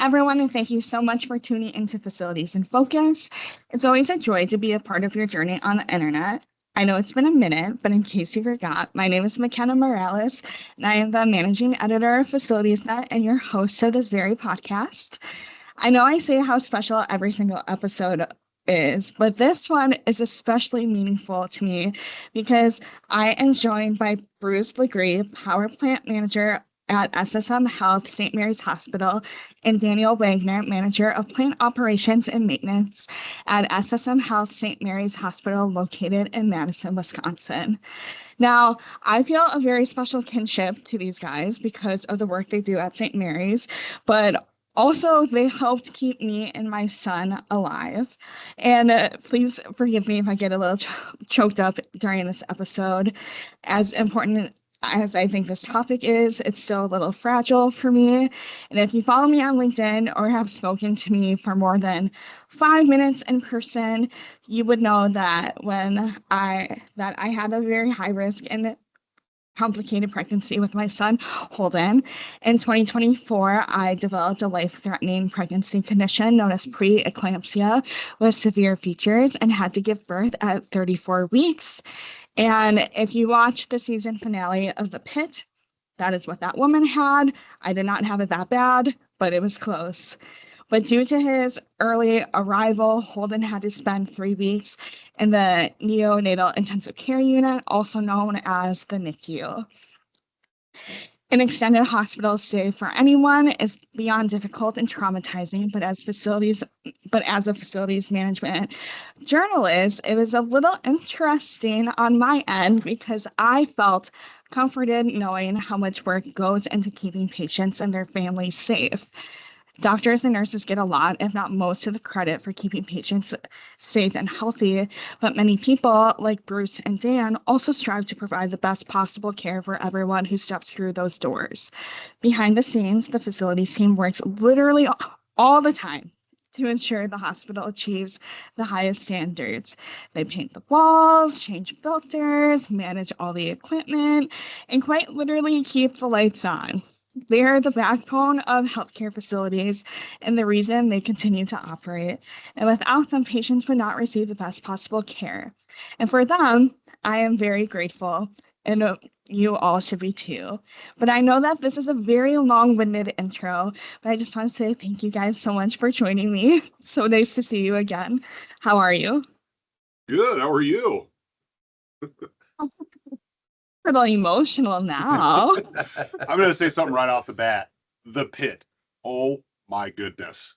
everyone, and thank you so much for tuning into Facilities in Focus. It's always a joy to be a part of your journey on the internet. I know it's been a minute, but in case you forgot, my name is Mackenna Moralez, and I am the managing editor of FacilitiesNet and your host of this very podcast. I know I say how special every single episode is, but this one is especially meaningful to me because I am joined by Bruce Legris, Power Plant Manager at SSM Health St. Mary's Hospital, and Daniel Wagner, Manager of Plant Operations and Maintenance at SSM Health St. Mary's Hospital located in Madison, Wisconsin. Now, I feel a very special kinship to these guys because of the work they do at St. Mary's, but also, they helped keep me and my son alive. And please forgive me if I get a little choked up during this episode. As important as I think this topic is, it's still a little fragile for me. And if you follow me on LinkedIn or have spoken to me for more than 5 minutes in person, you would know that I had a very high risk and complicated pregnancy with my son, Holden. In 2024, I developed a life-threatening pregnancy condition known as preeclampsia with severe features and had to give birth at 34 weeks. And if you watch the season finale of The Pit, that is what that woman had. I did not have it that bad, but it was close. But due to his early arrival, Holden had to spend 3 weeks in the neonatal intensive care unit, also known as the NICU. An extended hospital stay for anyone is beyond difficult and traumatizing, but as a facilities management journalist, it was a little interesting on my end because I felt comforted knowing how much work goes into keeping patients and their families safe. Doctors and nurses get a lot, if not most, of the credit for keeping patients safe and healthy, but many people, like Bruce and Dan, also strive to provide the best possible care for everyone who steps through those doors. Behind the scenes, the facilities team works literally all the time to ensure the hospital achieves the highest standards. They paint the walls, change filters, manage all the equipment, and quite literally keep the lights on. They are the backbone of healthcare facilities and the reason they continue to operate. And without them, patients would not receive the best possible care. And for them, I am very grateful, and you all should be too. But I know that this is a very long-winded intro, but I just want to say thank you guys so much for joining me. So nice to see you again. How are you? Good. How are you? A little emotional now. I'm going to say something right off the bat. The Pit. Oh my goodness.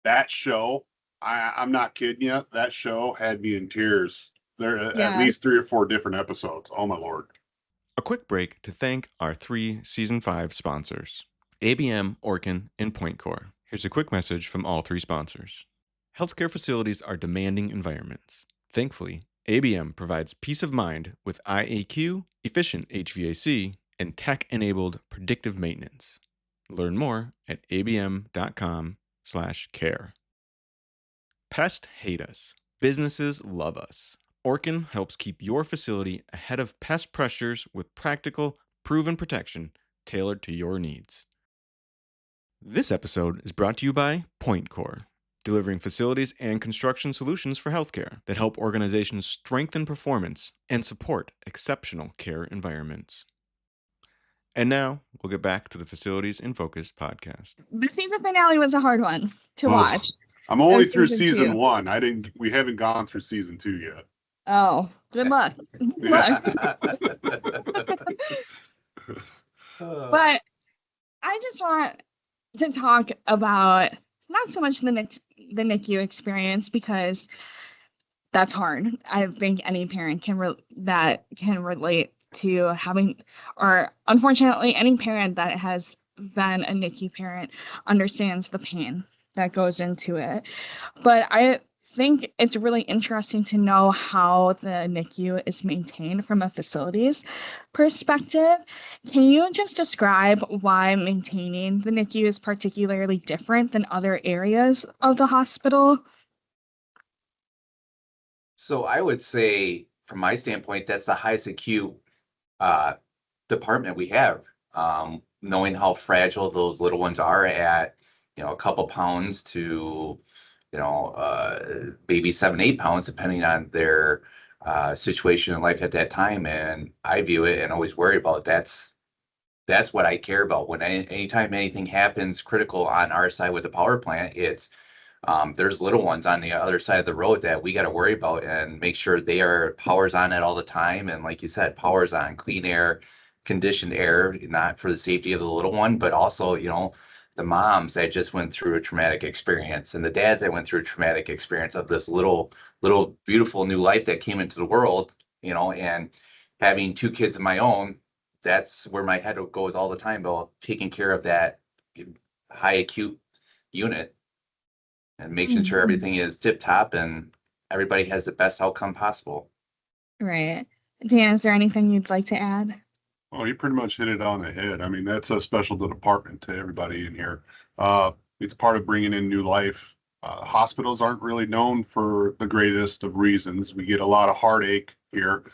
That show, I'm not kidding you. That show had me in tears. There at least 3 or 4 different episodes. Oh my Lord. A quick break to thank our 3 Season 5 sponsors, ABM, Orkin, and PointCore. Here's a quick message from all 3 sponsors. Healthcare facilities are demanding environments. Thankfully, ABM provides peace of mind with IAQ, efficient HVAC, and tech-enabled predictive maintenance. Learn more at abm.com/care. Pests hate us. Businesses love us. Orkin helps keep your facility ahead of pest pressures with practical, proven protection tailored to your needs. This episode is brought to you by PointCore, delivering facilities and construction solutions for healthcare that help organizations strengthen performance and support exceptional care environments. And now, we'll get back to the Facilities in Focus podcast. The season finale was a hard one to watch. I'm only through season 1. We haven't gone through season 2 yet. Oh, good luck. But I just want to talk about not so much the NICU experience because that's hard. I think any parent can relate to having, or unfortunately, any parent that has been a NICU parent understands the pain that goes into it. But I think it's really interesting to know how the NICU is maintained from a facilities perspective. Can you just describe why maintaining the NICU is particularly different than other areas of the hospital? So I would say, from my standpoint, that's the highest acute department we have. Knowing how fragile those little ones are at a couple pounds to, maybe 7, 8 pounds, depending on their situation in life at that time. And I view it and always worry about that's what I care about. Anytime anything happens critical on our side with the power plant, it's there's little ones on the other side of the road that we got to worry about and make sure they are powers on it all the time. And like you said, powers on, clean air, conditioned air, not for the safety of the little one, but also, the moms that just went through a traumatic experience and the dads that went through a traumatic experience of this little beautiful new life that came into the world, and having 2 kids of my own, that's where my head goes all the time about taking care of that high acute unit and making sure everything is tip top and everybody has the best outcome possible. Right. Dan, is there anything you'd like to add? Oh, you pretty much hit it on the head. I mean, that's a special department to everybody in here. It's part of bringing in new life. Hospitals aren't really known for the greatest of reasons. We get a lot of heartache here.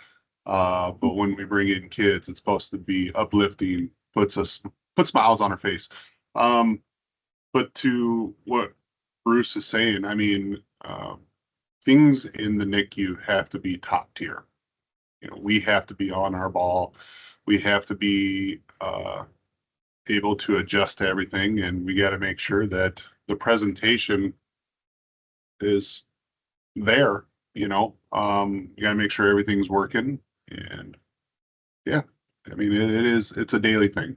But when we bring in kids, it's supposed to be uplifting, put smiles on our face. But to what Bruce is saying, I mean, things in the NICU have to be top tier. We have to be on our ball. We have to be able to adjust to everything, and we got to make sure that the presentation is there. You got to make sure everything's working. And yeah, I mean, it's a daily thing.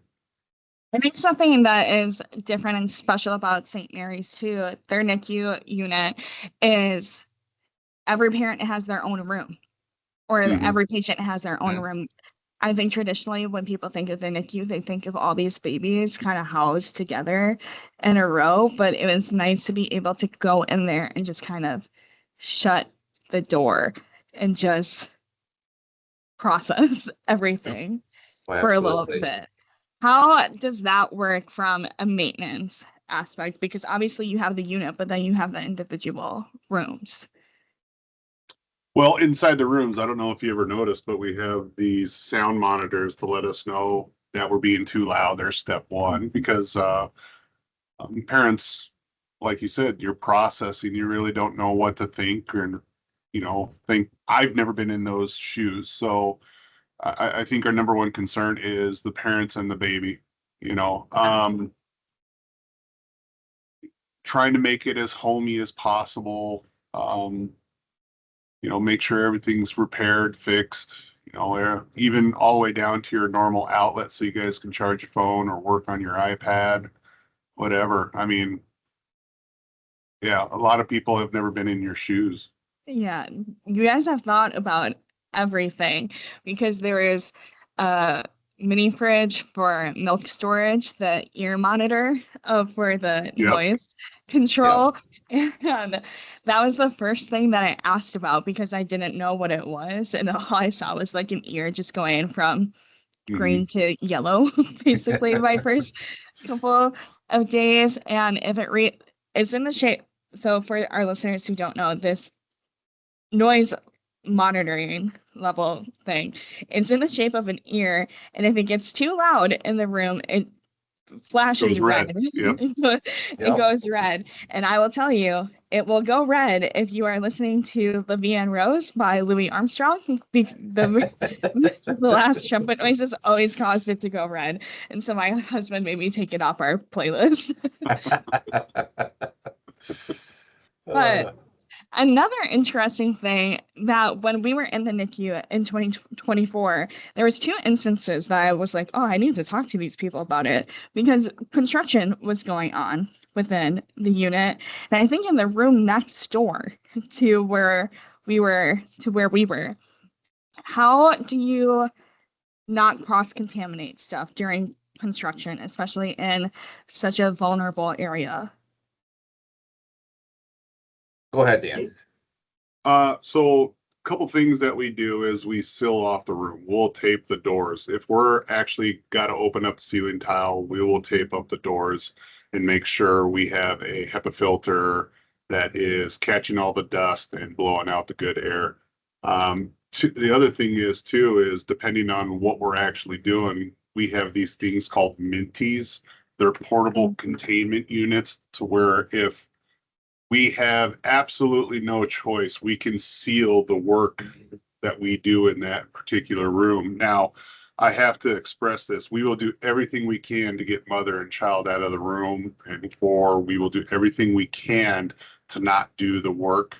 I think something that is different and special about St. Mary's too, their NICU unit, is every parent has their own room, or every patient has their own room. I think traditionally when people think of the NICU, they think of all these babies kind of housed together in a row, but it was nice to be able to go in there and just kind of shut the door and just process everything for a little bit. How does that work from a maintenance aspect? Because obviously you have the unit, but then you have the individual rooms. Well, inside the rooms, I don't know if you ever noticed, but we have these sound monitors to let us know that we're being too loud. There's step one, because parents, like you said, you're processing, you really don't know what to think, or think. I've never been in those shoes, so I think our number one concern is the parents and the baby. Trying to make it as homey as possible. Make sure everything's repaired, fixed, even all the way down to your normal outlet so you guys can charge your phone or work on your iPad, whatever. I mean, yeah, a lot of people have never been in your shoes. Yeah, you guys have thought about everything, because there is a mini fridge for milk storage, the ear monitor for the noise control. And that was the first thing that I asked about, because I didn't know what it was. And all I saw was like an ear just going from green to yellow, basically, my first couple of days. And if it's in the shape. So for our listeners who don't know, this noise monitoring level thing, it's in the shape of an ear. And if it gets too loud in the room, it flashes red. Yep. It goes red. And I will tell you, it will go red if you are listening to La Vie en Rose by Louis Armstrong. The last trumpet noises always caused it to go red. And so my husband made me take it off our playlist. But another interesting thing, that when we were in the NICU in 2024, there was 2 instances that I was like, oh, I need to talk to these people about it, because construction was going on within the unit. And I think in the room next door to where we were, how do you not cross-contaminate stuff during construction, especially in such a vulnerable area? Go ahead, Dan. So a couple things that we do is we seal off the room. We'll tape the doors. If we're actually got to open up the ceiling tile, we will tape up the doors and make sure we have a HEPA filter that is catching all the dust and blowing out the good air. The other thing is depending on what we're actually doing, we have these things called minties They're portable containment units to where if we have absolutely no choice, we can seal the work that we do in that particular room. Now, I have to express this. We will do everything we can to get mother and child out of the room, and we will do everything we can to not do the work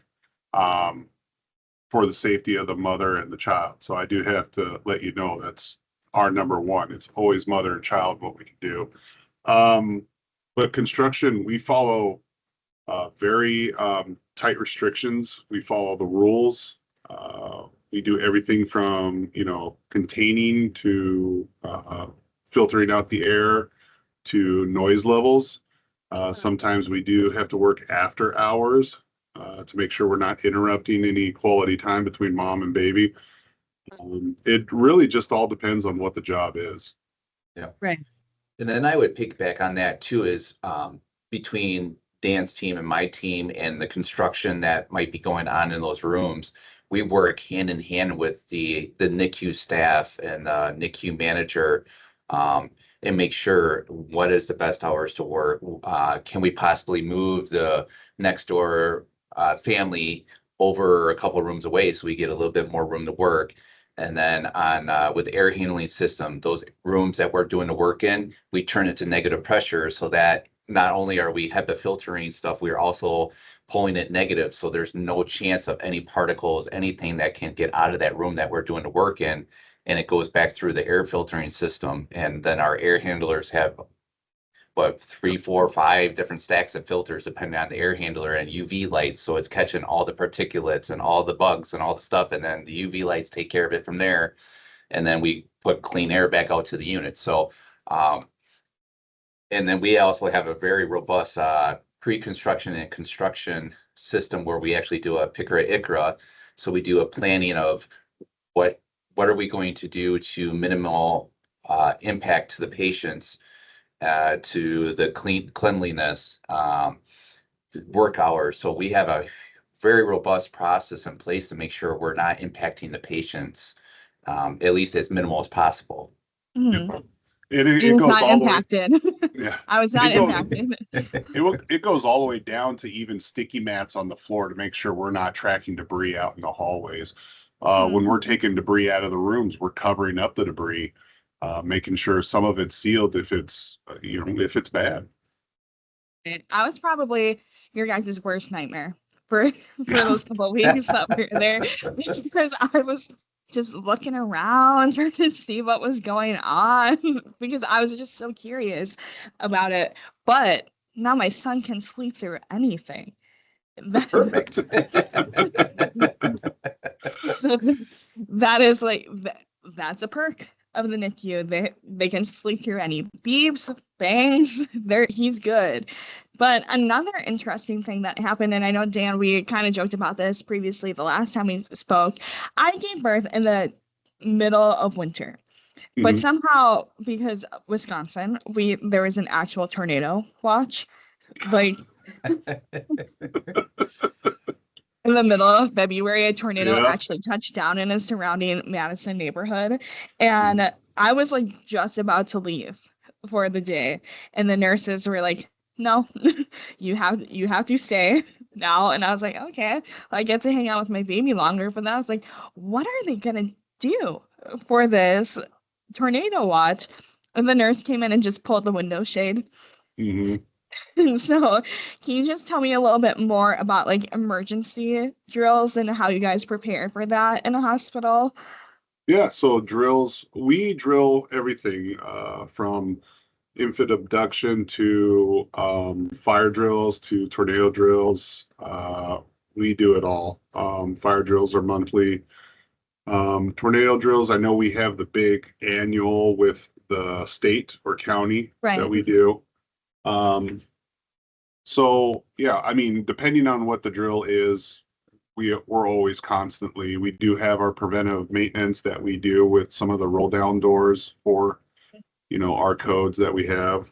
for the safety of the mother and the child. So I do have to let you know that's our number one. It's always mother and child, what we can do. But construction, we follow very tight restrictions. We follow the rules. We do everything from, containing to filtering out the air to noise levels. Sometimes we do have to work after hours to make sure we're not interrupting any quality time between mom and baby. It really just all depends on what the job is. Yeah. Right. And then I would piggyback on that too, is between Dan's team and my team and the construction that might be going on in those rooms, we work hand in hand with the NICU staff and NICU manager and make sure what is the best hours to work. Can we possibly move the next door family over a couple of rooms away so we get a little bit more room to work? And then on with air handling system, those rooms that we're doing the work in, we turn it to negative pressure so that not only are we HEPA filtering stuff, we're also pulling it negative. So there's no chance of any particles, anything that can get out of that room that we're doing the work in. And it goes back through the air filtering system. And then our air handlers have 3, 4, 5 different stacks of filters depending on the air handler and UV lights. So it's catching all the particulates and all the bugs and all the stuff. And then the UV lights take care of it from there. And then we put clean air back out to the unit. So, and then we also have a very robust pre-construction and construction system where we actually do a PICRA-ICRA. So we do a planning of what are we going to do to minimal impact to the patients, to the cleanliness, work hours. So we have a very robust process in place to make sure we're not impacting the patients, at least as minimal as possible. Mm-hmm. It was goes not all impacted. Yeah, I was not It goes- impacted. it goes all the way down to even sticky mats on the floor to make sure we're not tracking debris out in the hallways. When we're taking debris out of the rooms, we're covering up the debris, making sure some of it's sealed if it's if it's bad. I was probably your guys' worst nightmare for those couple of weeks that we were there, because I was just looking around trying to see what was going on because I was just so curious about it. But now my son can sleep through anything. Perfect. So that is like that's a perk of the NICU. They can sleep through any beeps, bangs. He's good. But another interesting thing that happened, and I know, Dan, we kind of joked about this previously the last time we spoke. I gave birth in the middle of winter. But somehow, because Wisconsin, there was an actual tornado watch. Like in the middle of February, a tornado actually touched down in a surrounding Madison neighborhood. And I was like just about to leave for the day. And the nurses were like, no, you have to stay now. And I was like, okay, I get to hang out with my baby longer. But then I was like, what are they gonna do for this tornado watch? And the nurse came in and just pulled the window shade. So can you just tell me a little bit more about like emergency drills and how you guys prepare for that in a hospital? Yeah, so drills, we drill everything from infant abduction to fire drills to tornado drills. We do it all. Fire drills are monthly. Tornado drills, I know we have the big annual with the state or county that we do. So yeah, I mean, depending on what the drill is, we're always constantly, we do have our preventive maintenance that we do with some of the roll down doors for, our codes that we have.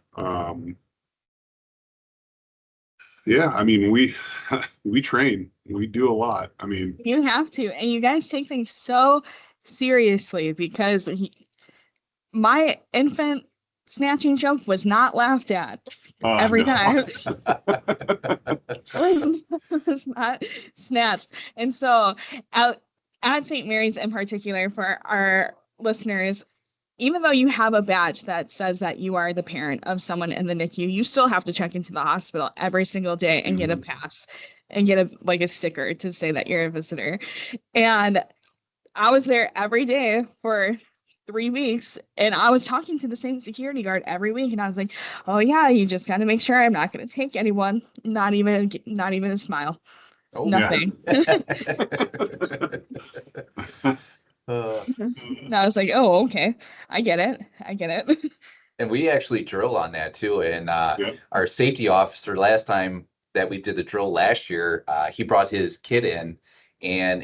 Yeah, I mean, we train, we do a lot. I mean, you have to, and you guys take things so seriously because my infant snatching joke was not laughed at every No. time. Was not snatched. And so at St. Mary's in particular, for our listeners, even though you have a badge that says that you are the parent of someone in the NICU, you still have to check into the hospital every single day and get a pass and get a sticker to say that you're a visitor. And I was there every day for 3 weeks, and I was talking to the same security guard every week, and I was like, oh yeah, you just got to make sure I'm not going to take anyone, not even a smile. Oh, Nothing. And I was like, oh, okay, I get it. And we actually drill on that too. And Yep. our safety officer last time that we did the drill last year, he brought his kid in, and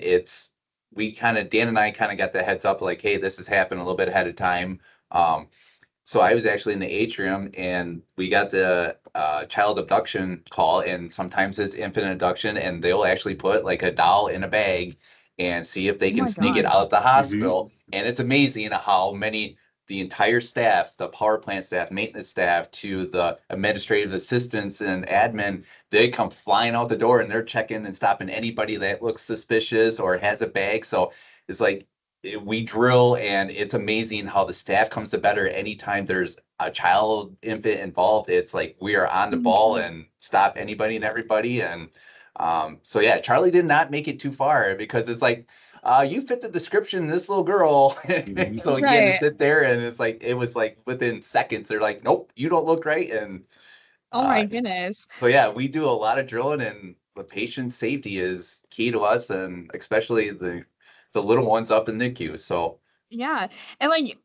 Dan and I kind of got the heads up like, hey, this has happened a little bit ahead of time. So I was actually in the atrium, and we got the child abduction call, and sometimes it's infant abduction, and they'll actually put like a doll in a bag and see if they can my sneak it God. out the hospital. And it's amazing how the entire staff, the power plant staff, maintenance staff, to the administrative assistants and admin, they come flying out the door, and they're checking and stopping anybody that looks suspicious or has a bag. So it's like, we drill, and it's amazing how the staff comes to better anytime there's a infant involved. It's like we are on the ball and stop anybody and everybody. And so yeah, Charlie did not make it too far, because it's like, you fit the description, this little girl. So he had to sit there, and it was like within seconds, they're like, nope, you don't look right. And Oh my goodness. so yeah, we do a lot of drilling, and the patient safety is key to us, and especially the little ones up in NICU. So Yeah. And like,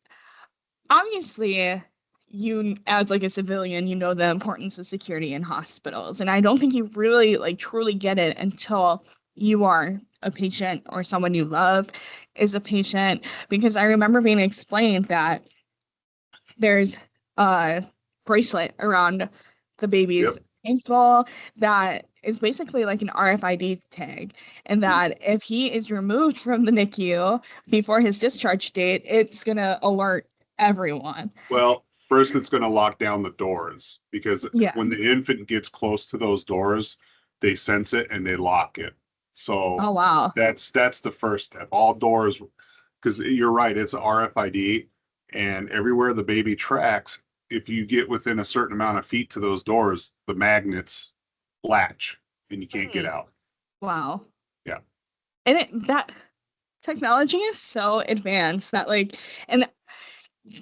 obviously, you as like a civilian, you know the importance of security in hospitals. And I don't think you really like truly get it until you are a patient or someone you love is a patient. Because I remember being explained that there's a bracelet around the baby's ankle that is basically like an RFID tag, and that if he is removed from the NICU before his discharge date, it's going to alert everyone. Well, first it's going to lock down the doors, because Yeah. when the infant gets close to those doors, they sense it and they lock it. So Oh, wow. that's the first step. All doors, because you're right, it's RFID, and everywhere the baby tracks, if you get within a certain amount of feet to those doors, the magnets latch and you can't get out. Wow. Yeah. And that technology is so advanced that like, and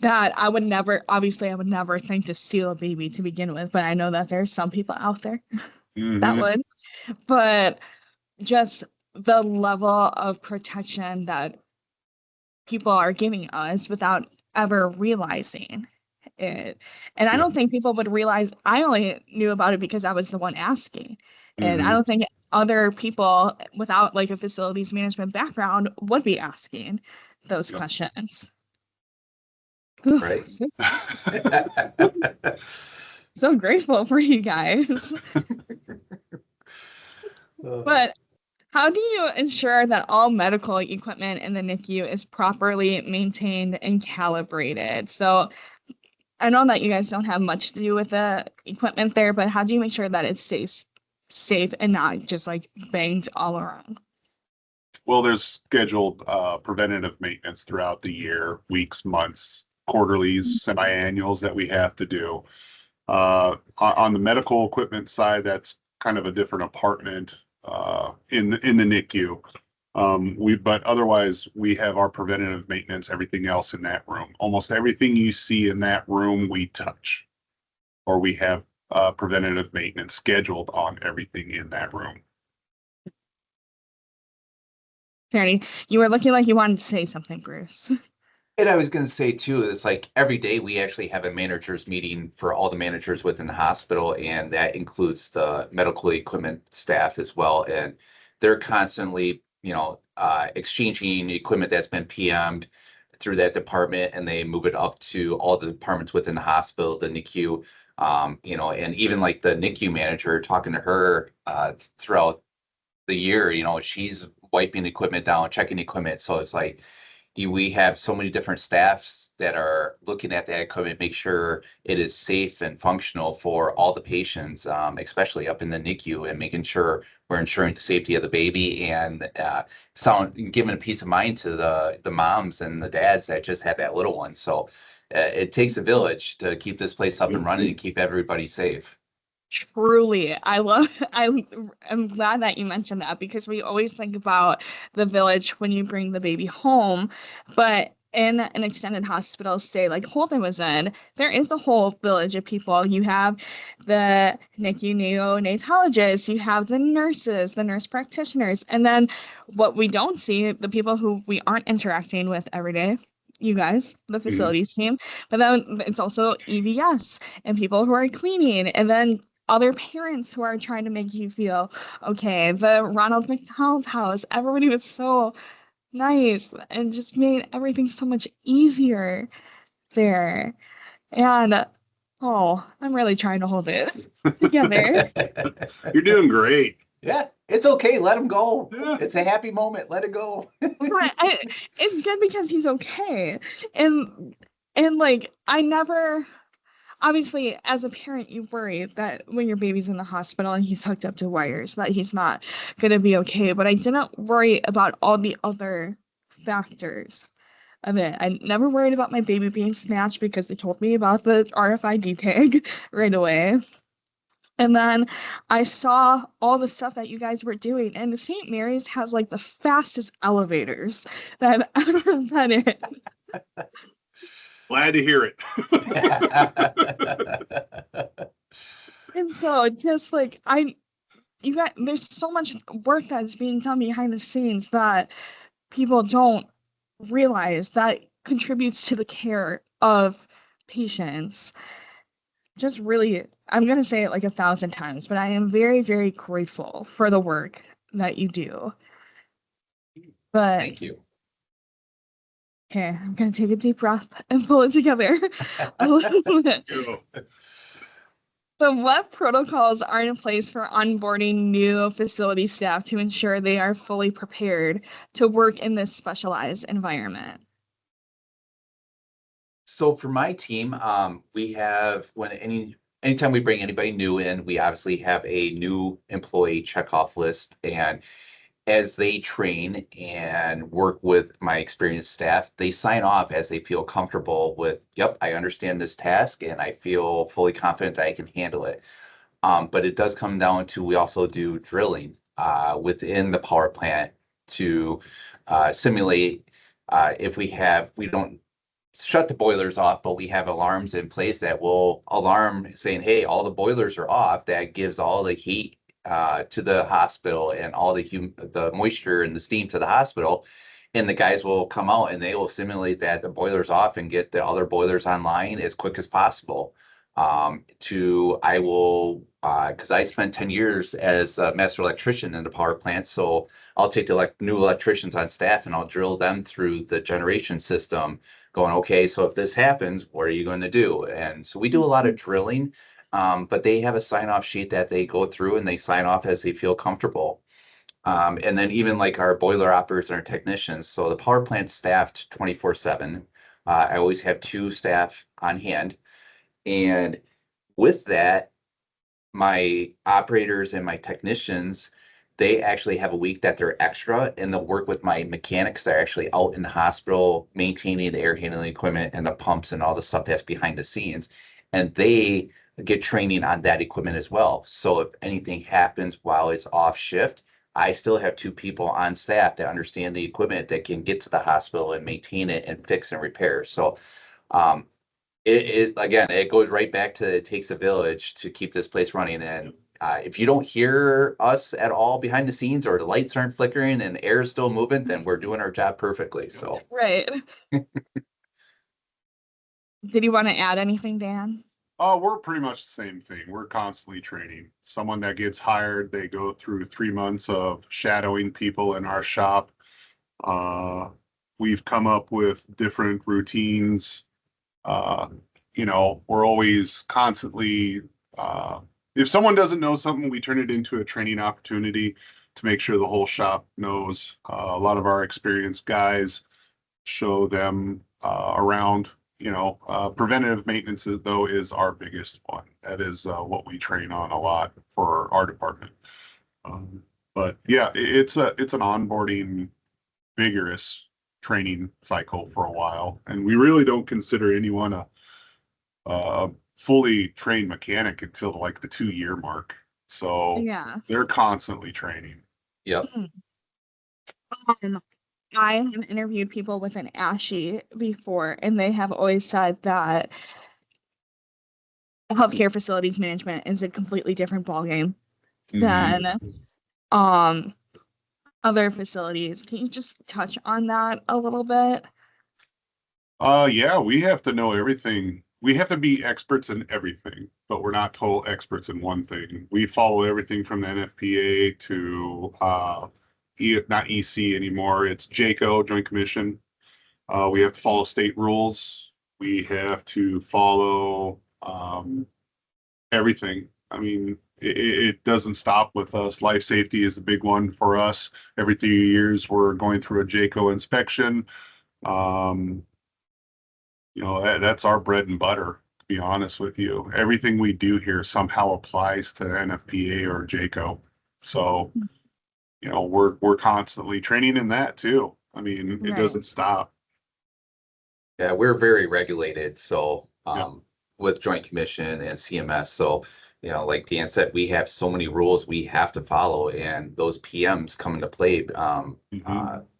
that I would never think to steal a baby to begin with, but I know that there's some people out there that would. But just the level of protection that people are giving us without ever realizing it. And I don't think people would realize. I only knew about it because I was the one asking. And I don't think other people without like a facilities management background would be asking those questions. right. So grateful for you guys. But how do you ensure that all medical equipment in the NICU is properly maintained and calibrated? So I know that you guys don't have much to do with the equipment there, but how do you make sure that it stays safe and not just like banged all around? Well, there's scheduled preventative maintenance throughout the year, weeks, months, quarterlies, semi-annuals that we have to do. On the medical equipment side, that's kind of a different apartment in the NICU. But otherwise, we have our preventative maintenance, everything else in that room. Almost everything you see in that room, we touch, or we have preventative maintenance scheduled on everything in that room. Fanny, you were looking like you wanted to say something, Bruce. And I was going to say too, it's like every day we actually have a managers meeting for all the managers within the hospital, and that includes the medical equipment staff as well. And they're constantly, exchanging equipment that's been PM'd through that department, and they move it up to all the departments within the hospital, the NICU, and even like the NICU manager, talking to her throughout the year, she's wiping equipment down, checking equipment. So it's like, we have so many different staffs that are looking at that equipment, make sure it is safe and functional for all the patients, especially up in the NICU, and making sure we're ensuring the safety of the baby and giving a peace of mind to the moms and the dads that just had that little one. So it takes a village to keep this place up and running and keep everybody safe. Truly, I'm glad that you mentioned that, because we always think about the village when you bring the baby home, but in an extended hospital stay like Holden was in, there is a whole village of people. You have the NICU neonatologists, you have the nurses, the nurse practitioners, and then what we don't see, the people who we aren't interacting with every day, you guys, the facilities team, but then it's also EVS and people who are cleaning, and then other parents who are trying to make you feel okay. The Ronald McDonald House, everybody was so nice and just made everything so much easier there. And oh, I'm really trying to hold it together. You're doing great. Yeah, it's okay. Let him go. Yeah. It's a happy moment. Let it go. But it's good because he's okay. And like, I never, obviously, as a parent, you worry that when your baby's in the hospital and he's hooked up to wires, that he's not going to be okay. But I didn't worry about all the other factors of it. I never worried about my baby being snatched because they told me about the RFID tag right away. And then I saw all the stuff that you guys were doing. And the St. Mary's has like the fastest elevators that I've ever been in. Glad to hear it. And so just like there's so much work that's being done behind the scenes that people don't realize that contributes to the care of patients. Just really, I'm going to say it like 1,000 times, but I am very, very grateful for the work that you do. But Thank you. okay, I'm going to take a deep breath and pull it together a little bit. But what protocols are in place for onboarding new facility staff to ensure they are fully prepared to work in this specialized environment? So for my team, we have anytime we bring anybody new in, we obviously have a new employee checkoff list, and as they train and work with my experienced staff, they sign off as they feel comfortable with, yep, I understand this task and I feel fully confident that I can handle it. But it does come down to, we also do drilling within the power plant to simulate if we don't shut the boilers off, but we have alarms in place that will alarm saying, hey, all the boilers are off. That gives all the heat to the hospital and all the moisture and the steam to the hospital. And the guys will come out and they will simulate that the boiler's off and get the other boilers online as quick as possible. Because I spent 10 years as a master electrician in the power plant. So I'll take the new electricians on staff and I'll drill them through the generation system going, okay, so if this happens, what are you going to do? And so we do a lot of drilling, but they have a sign-off sheet that they go through and they sign off as they feel comfortable. And then even like our boiler operators and our technicians. So the power plant's staffed 24/7. I always have 2 staff on hand. And with that, my operators and my technicians, they actually have a week that they're extra, and they'll work with my mechanics that are actually out in the hospital maintaining the air handling equipment and the pumps and all the stuff that's behind the scenes. And they get training on that equipment as well. So if anything happens while it's off shift, I still have 2 people on staff that understand the equipment that can get to the hospital and maintain it and fix and repair. So it goes right back to, it takes a village to keep this place running. And if you don't hear us at all behind the scenes, or the lights aren't flickering and the air is still moving, then we're doing our job perfectly. So Right. Did you want to add anything, Dan? We're pretty much the same thing. We're constantly training. Someone that gets hired, they go through 3 months of shadowing people in our shop. We've come up with different routines. We're always constantly, if someone doesn't know something, we turn it into a training opportunity to make sure the whole shop knows. A lot of our experienced guys show them around. Preventative maintenance though is our biggest one. That is what we train on a lot for our department. But yeah, it's an onboarding, vigorous training cycle for a while, and we really don't consider anyone a fully trained mechanic until like the 2-year mark. So Yeah. they're constantly training. Yep. I have interviewed people with an ASHI before, and they have always said that healthcare facilities management is a completely different ballgame than other facilities. Can you just touch on that a little bit? Yeah, we have to know everything. We have to be experts in everything, but we're not total experts in one thing. We follow everything from the NFPA to not EC anymore. It's JACO, Joint Commission. We have to follow state rules. We have to follow everything. I mean, it doesn't stop with us. Life safety is the big one for us. Every 3 years, we're going through a JACO inspection. That's our bread and butter, to be honest with you. Everything we do here somehow applies to NFPA or JACO. So, we're constantly training in that too. I mean, it doesn't stop. Yeah, we're very regulated. So, Yep. with Joint Commission and CMS. So, like Dan said, we have so many rules we have to follow, and those PMs come into play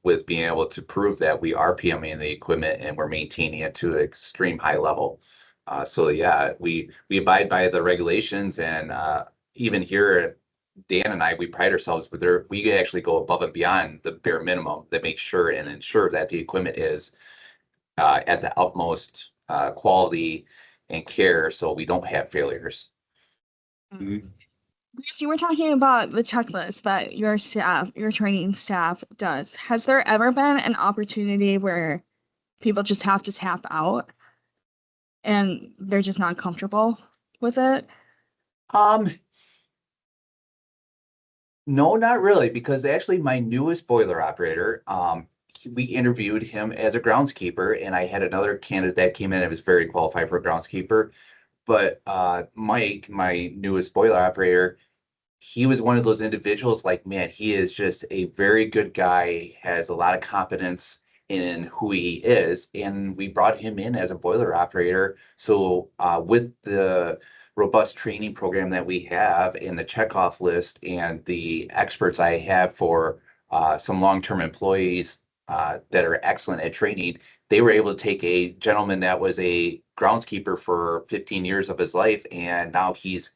with being able to prove that we are PMing the equipment and we're maintaining it to an extreme high level. So yeah, we abide by the regulations, and even here, Dan and I, we pride ourselves, but we actually go above and beyond the bare minimum that makes sure and ensure that the equipment is at the utmost quality and care, so we don't have failures. Bruce, you were talking about the checklist that your training staff does. Has there ever been an opportunity where people just have to tap out and they're just not comfortable with it? No, not really, because actually my newest boiler operator, we interviewed him as a groundskeeper, and I had another candidate that came in that was very qualified for a groundskeeper. But Mike, my newest boiler operator, he was one of those individuals like, man, he is just a very good guy, has a lot of competence in who he is. And we brought him in as a boiler operator. So with the robust training program that we have and the checkoff list and the experts I have for some long-term employees that are excellent at training, they were able to take a gentleman that was a groundskeeper for 15 years of his life, and now he's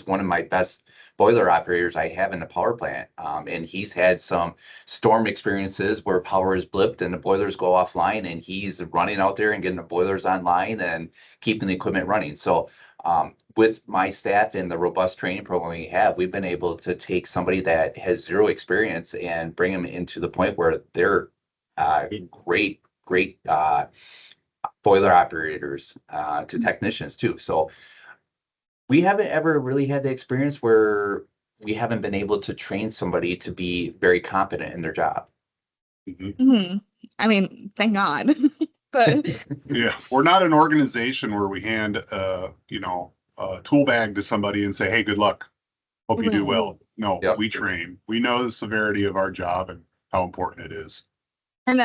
one of my best boiler operators I have in the power plant. And he's had some storm experiences where power is blipped and the boilers go offline, and he's running out there and getting the boilers online and keeping the equipment running. So with my staff and the robust training program we have, we've been able to take somebody that has zero experience and bring them into the point where they're great boiler operators to technicians too. So we haven't ever really had the experience where we haven't been able to train somebody to be very competent in their job. I mean, thank God. But Yeah, we're not an organization where we hand a tool bag to somebody and say, hey, good luck, hope you do well. No, we train. We know the severity of our job and how important it is. And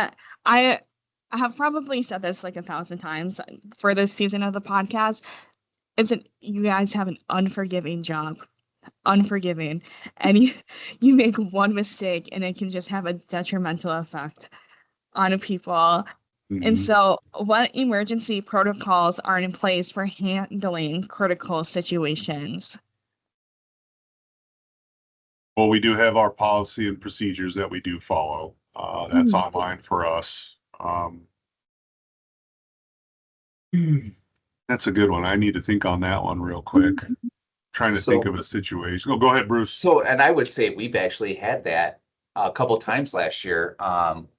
I have probably said this like 1,000 times for this season of the podcast. You guys have an unforgiving job, unforgiving, and you make one mistake and it can just have a detrimental effect on people. And so what emergency protocols are in place for handling critical situations? Well, we do have our policy and procedures that we do follow. That's online for us. That's a good one. I need to think on that one real quick. Trying to think of a situation. Oh, go ahead, Bruce. So, and I would say we've actually had that a couple times last year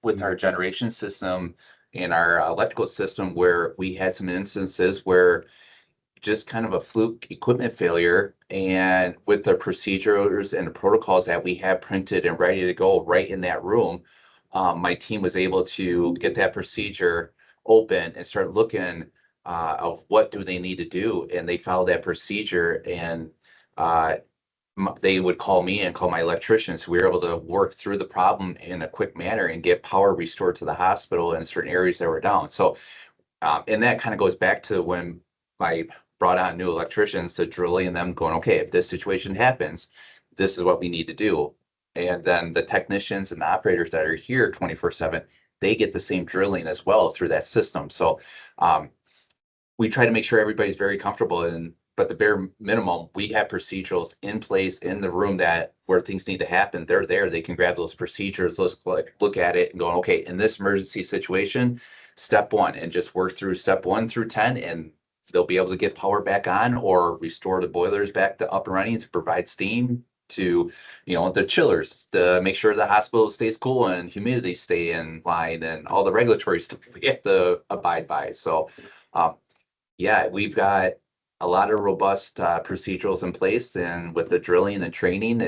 with our generation system and our electrical system, where we had some instances where just kind of a fluke equipment failure, and with the procedures and the protocols that we have printed and ready to go right in that room, my team was able to get that procedure open and start looking of what do they need to do, and they followed that procedure, and uh, they would call me and call my electricians. We were able to work through the problem in a quick manner and get power restored to the hospital in certain areas that were down. So, and that kind of goes back to when I brought on new electricians to drilling and them going, okay, if this situation happens, this is what we need to do. And then the technicians and the operators that are here 24/7, they get the same drilling as well through that system. So we try to make sure everybody's very comfortable, and but the bare minimum, we have procedurals in place in the room that where things need to happen. They're there. They can grab those procedures, let's look at it and go, okay, in this emergency situation, step 1, and just work through step 1 through 10, and they'll be able to get power back on or restore the boilers back to up and running to provide steam to, the chillers to make sure the hospital stays cool and humidity stay in line and all the regulatory stuff we have to abide by. So, yeah, we've got a lot of robust procedurals in place, and with the drilling and training,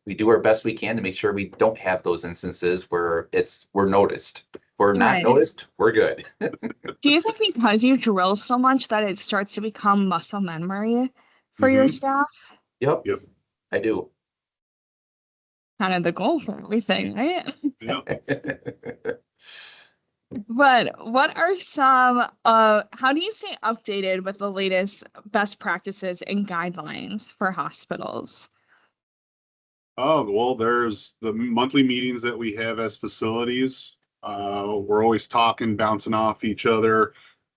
we do our best we can to make sure we don't have those instances where we're noticed. If we're not Right. noticed, we're good. Do you think because you drill so much that it starts to become muscle memory for your Mhm. staff? Yep, Yep. I do. Kind of the goal for everything, right? Yep. But what are some, how do you stay updated with the latest best practices and guidelines for hospitals? Oh, well, there's the monthly meetings that we have as facilities. We're always talking, bouncing off each other.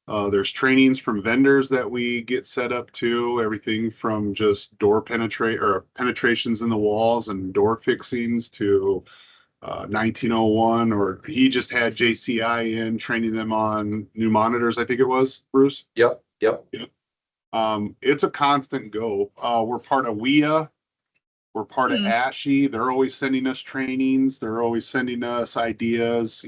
There's trainings from vendors that we get set up to, everything from just penetrations in the walls and door fixings to 1901, or he just had JCI in training them on new monitors, I think it was, Bruce. Yep. It's a constant go. We're part of WIA. We're part of ASHI. They're always sending us trainings. They're always sending us ideas.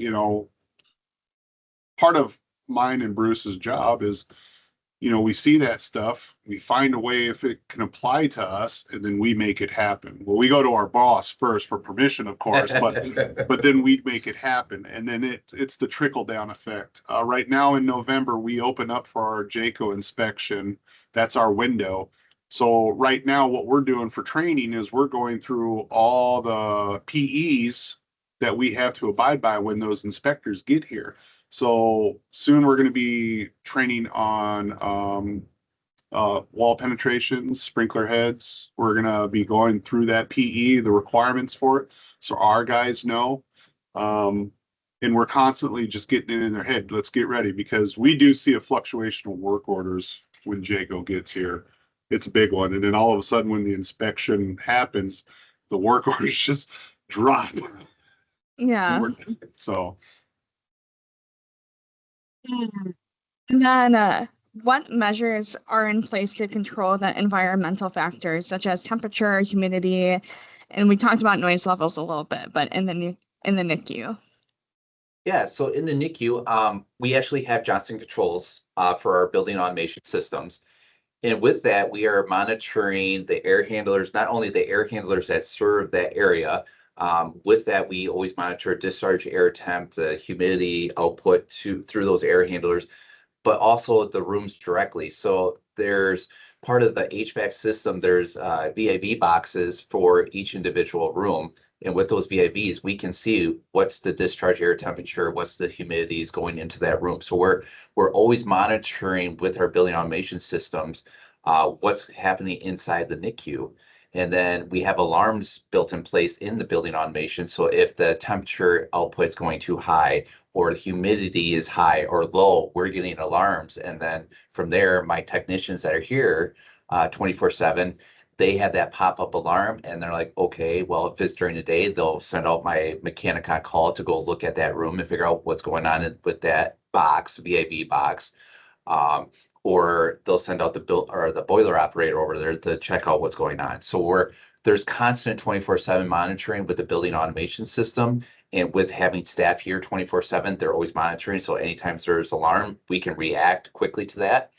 Part of mine and Bruce's job is, we see that stuff. We find a way if it can apply to us, and then we make it happen. Well, we go to our boss first for permission, of course, but then we make it happen. And then it's the trickle down effect. Right now in November, we open up for our JACO inspection. That's our window. So right now, what we're doing for training is we're going through all the PEs that we have to abide by when those inspectors get here. So soon we're going to be training on wall penetrations, sprinkler heads. We're going to be going through that PE, the requirements for it, so our guys know. And we're constantly just getting it in their head. Let's get ready, because we do see a fluctuation of work orders when Jago gets here. It's a big one. And then all of a sudden when the inspection happens, the work orders just drop. Yeah. So. And then what measures are in place to control the environmental factors such as temperature, humidity, and we talked about noise levels a little bit, but in the NICU? Yeah, so in the NICU, we actually have Johnson controls for our building automation systems. And with that, we are monitoring the air handlers, not only the air handlers that serve that area. With that, we always monitor discharge air temp, the humidity output through those air handlers, but also the rooms directly. So there's part of the HVAC system, there's VIV boxes for each individual room. And with those VIVs, we can see what's the discharge air temperature, what's the humidities going into that room. So we're always monitoring with our building automation systems what's happening inside the NICU. And then we have alarms built in place in the building automation. So if the temperature output is going too high, or the humidity is high or low, we're getting alarms. And then from there, my technicians that are here 24/7, they have that pop-up alarm, and they're like, okay, well, if it's during the day, they'll send out my mechanic on call to go look at that room and figure out what's going on with that box, VIV box. Or they'll send out the boiler operator over there to check out what's going on. So there's constant 24/7 monitoring with the building automation system, and with having staff here 24/7, they're always monitoring. So anytime there's alarm, we can react quickly to that.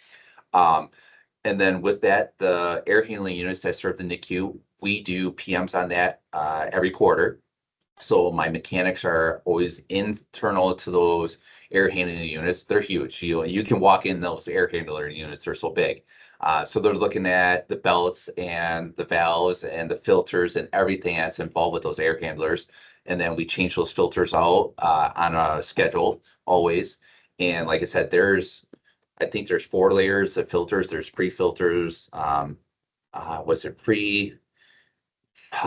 And then with that, the air handling units that serve the NICU, we do PMs on that every quarter. So my mechanics are always internal to those air handling units. They're huge. You can walk in those air handler units. They're so big. So they're looking at the belts and the valves and the filters and everything that's involved with those air handlers. And then we change those filters out on a schedule always. And like I said, I think there's 4 layers of filters. There's pre-filters. Was it pre?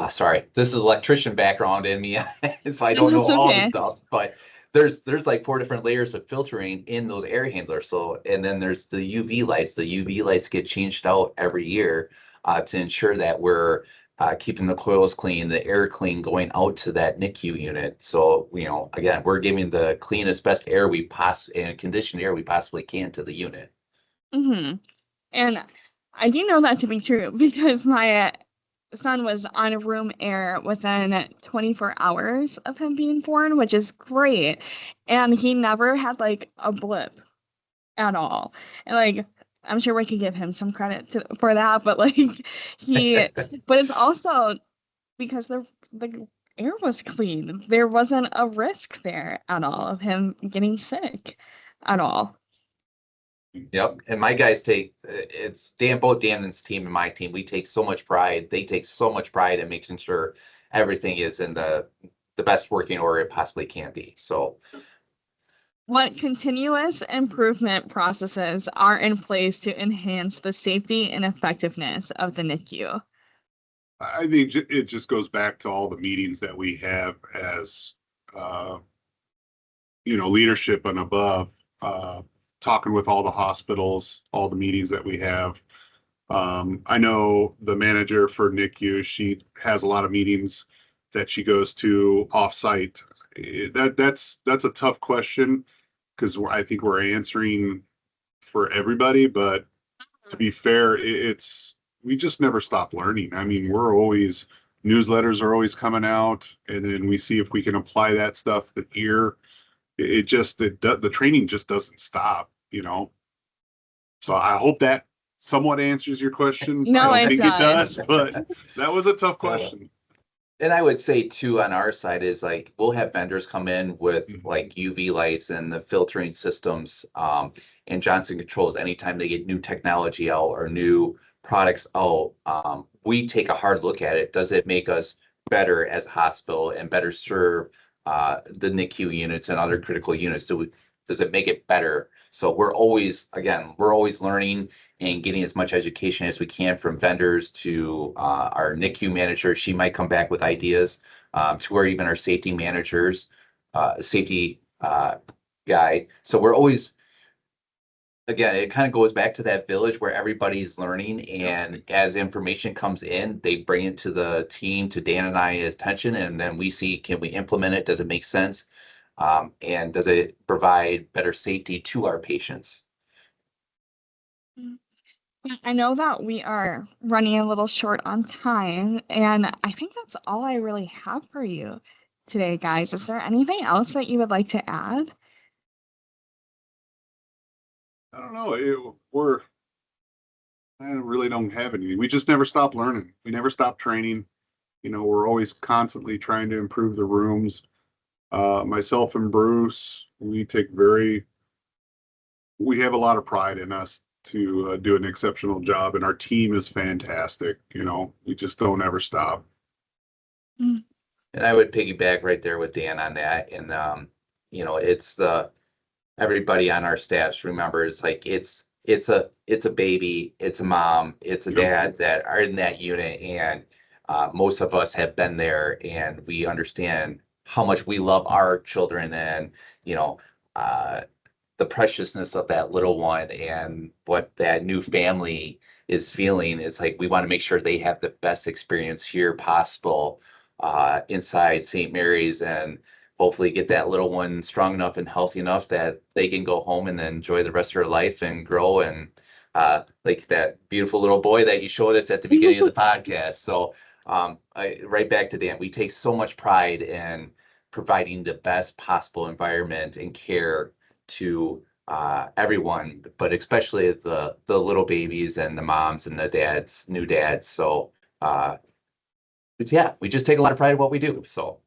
Sorry, this is electrician background in me, so I don't know It's all the okay. stuff, but there's like 4 different layers of filtering in those air handlers. So, and then there's the UV lights. The UV lights get changed out every year to ensure that we're keeping the coils clean, the air clean going out to that NICU unit. So, again, we're giving the cleanest, best air and conditioned air we possibly can to the unit. Mm-hmm. And I do know that to be true because my son was on room air within 24 hours of him being born, which is great. And he never had like a blip at all. And like, I'm sure we could give him some credit for that, but like but it's also because the air was clean. There wasn't a risk there at all of him getting sick at all. Yep. And my guys it's both Dan's team and my team. We take so much pride. They take so much pride in making sure everything is in the best working order it possibly can be. So What continuous improvement processes are in place to enhance the safety and effectiveness of the NICU? I think it just goes back to all the meetings that we have as, leadership and above, talking with all the hospitals, all the meetings that we have. I know the manager for NICU, she has a lot of meetings that she goes to offsite. That's a tough question because I think we're answering for everybody, but to be fair, we just never stop learning. I mean, newsletters are always coming out, and then we see if we can apply that stuff here. The training just doesn't stop, So I hope that somewhat answers your question. No, I it don't think it does. does, but that was a tough question. And I would say too, on our side is like, we'll have vendors come in with Mhm. like UV lights and the filtering systems, and Johnson Controls, anytime they get new technology out or new products out, we take a hard look at it. Does it make us better as a hospital and better serve the NICU units and other critical units? Does it make it better? So we're always learning and getting as much education as we can from vendors to our NICU manager. She might come back with ideas to where even our safety managers, safety guy. So we're always, again, it kind of goes back to that village where everybody's learning, and as information comes in, they bring it to the team, to Dan and I's attention, and then we see, can we implement it? Does it make sense? And does it provide better safety to our patients? I know that we are running a little short on time, and I think that's all I really have for you today, guys. Is there anything else that you would like to add? I don't know. I really don't have anything. We just never stop learning. We never stop training. We're always constantly trying to improve the rooms. Myself and Bruce, we have a lot of pride in us to do an exceptional job, and our team is fantastic. We just don't ever stop. Mm. And I would piggyback right there with Dan on that. And it's everybody on our staffs, remember, it's like it's a baby, it's a mom, it's a Yep. dad that are in that unit, and most of us have been there, and we understand how much we love our children, and the preciousness of that little one and what that new family is feeling. It's like we want to make sure they have the best experience here possible inside St. Mary's, and hopefully get that little one strong enough and healthy enough that they can go home and then enjoy the rest of their life and grow, and like that beautiful little boy that you showed us at the beginning of the podcast. So right back to Dan, we take so much pride in providing the best possible environment and care to everyone, but especially the little babies and the moms and the new dads. So but yeah, we just take a lot of pride in what we do. So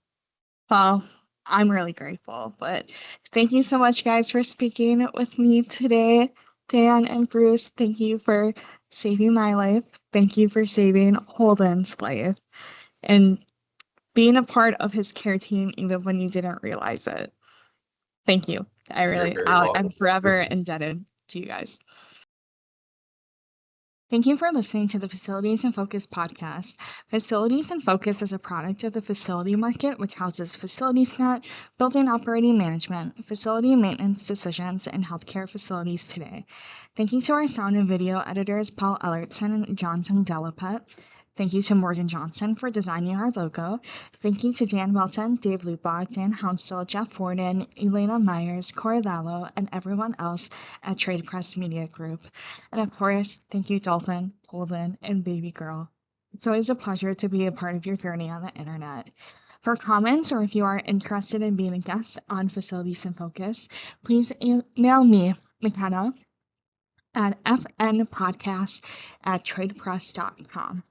Well, I'm really grateful, but thank you so much, guys, for speaking with me today. Dan and Bruce, thank you for saving my life. Thank you for saving Holden's life and being a part of his care team even when you didn't realize it. Thank you. You're very I'm welcome. forever indebted to you guys. Thank you for listening to the Facilities in Focus podcast. Facilities in Focus is a product of the facility market, which houses FacilitiesNet, building operating management, facility maintenance decisions, and healthcare facilities today. Thank you to our sound and video editors, Paul Ellertson and Johnson Delapet. Thank you to Morgan Johnson for designing our logo. Thank you to Dan Welton, Dave Lubaugh, Dan Hounsell, Jeff Forden, Elena Myers, Corey Lallo, and everyone else at Trade Press Media Group. And of course, thank you, Dalton, Holden, and Baby Girl. It's always a pleasure to be a part of your journey on the internet. For comments, or if you are interested in being a guest on Facilities in Focus, please email me, Mackenna, at fnpodcast@tradepress.com.